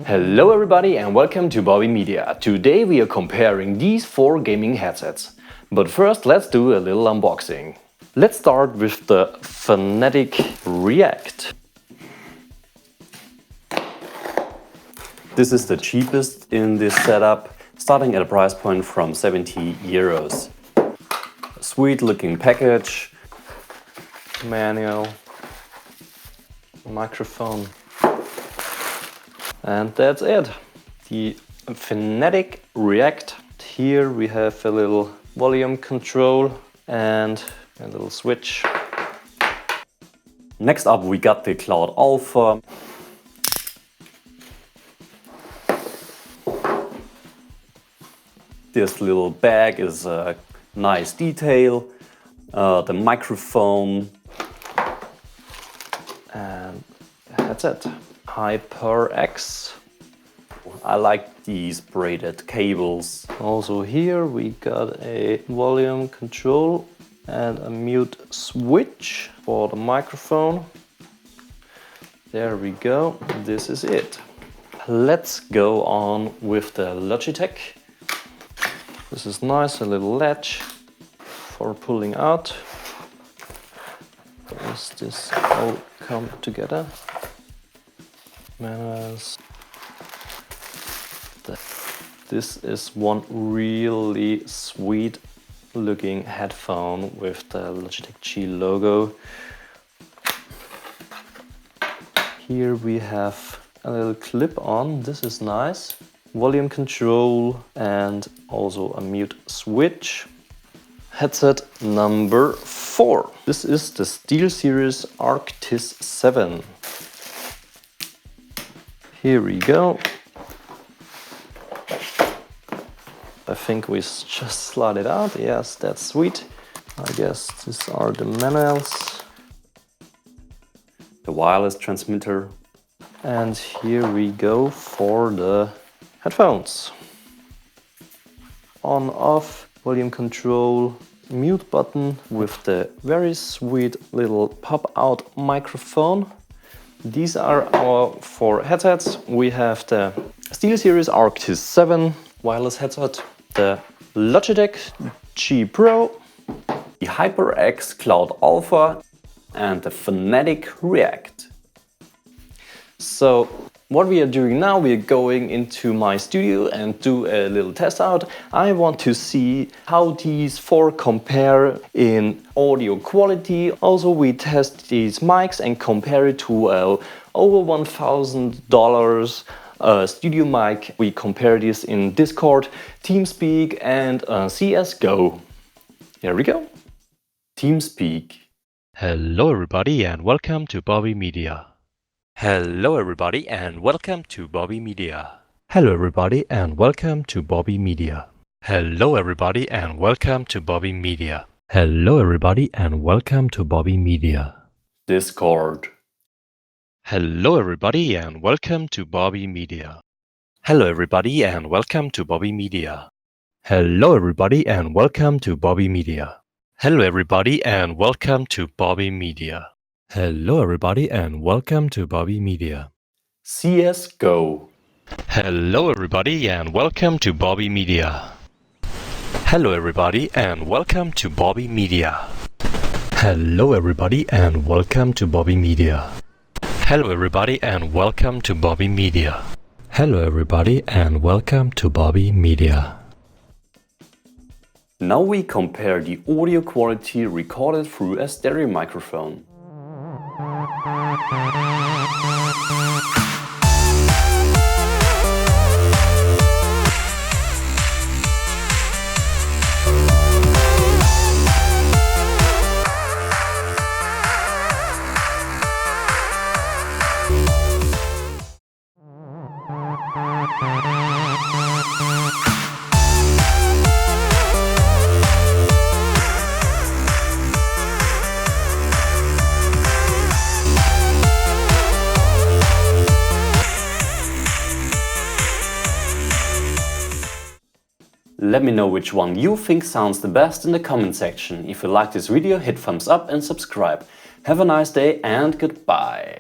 Hello everybody and welcome to Bobby Media. Today we are comparing these 4 gaming headsets. But first let's do a little unboxing. Let's start with the Fnatic React. This is the cheapest in this setup, starting at a price point from 70 euros. A sweet looking package, manual, microphone. And that's it. The Fnatic React. Here we have a little volume control and a little switch. Next up we got the Cloud Alpha. This little bag is a nice detail. The microphone. And that's it. HyperX. I like these braided cables. Also here we got a volume control and a mute switch for the microphone. There we go, this is it. Let's go on with the Logitech. This is nice, a little latch for pulling out. Does this all come together? Manuals. This is one really sweet looking headphone with the Logitech G logo. Here we have a little clip on, this is nice. Volume control and also a mute switch. Headset number 4. This is the Steelseries Arctis 7. Here we go. I think we just slide it out. Yes, that's sweet. I guess these are the manuals. The wireless transmitter. And here we go for the headphones. On, off, volume control, mute button with the very sweet little pop-out microphone. These are our 4 headsets. We have the Steelseries Arctis 7 wireless headset, the Logitech G Pro, the HyperX Cloud Alpha and the Fnatic React. So what we are doing now, we are going into my studio and do a little test out. I want to see how these 4 compare in audio quality. Also we test these mics and compare it to over $1,000 studio mic. We compare this in Discord, TeamSpeak and CSGO. Here we go. TeamSpeak. Hello everybody and welcome to Bobby Media. Hello everybody and welcome to Bobby Media. Hello everybody and welcome to Bobby Media. Hello everybody and welcome to Bobby Media. Hello everybody and welcome to Bobby Media. Discord. Hello everybody and welcome to Bobby Media. Hello everybody and welcome to Bobby Media. Hello everybody and welcome to Bobby Media. Hello everybody and welcome to Bobby Media. Hello everybody and welcome to Bobby Media. CSGO. Hello everybody and welcome to Bobby Media. Hello everybody and welcome to Bobby Media. Hello everybody and welcome to Bobby Media. Hello everybody and welcome to Bobby Media. Hello everybody and welcome to Bobby Media. Now we compare the audio quality recorded through a stereo microphone. Let me know which one you think sounds the best in the comment section. If you like this video, hit thumbs up and subscribe. Have a nice day and goodbye.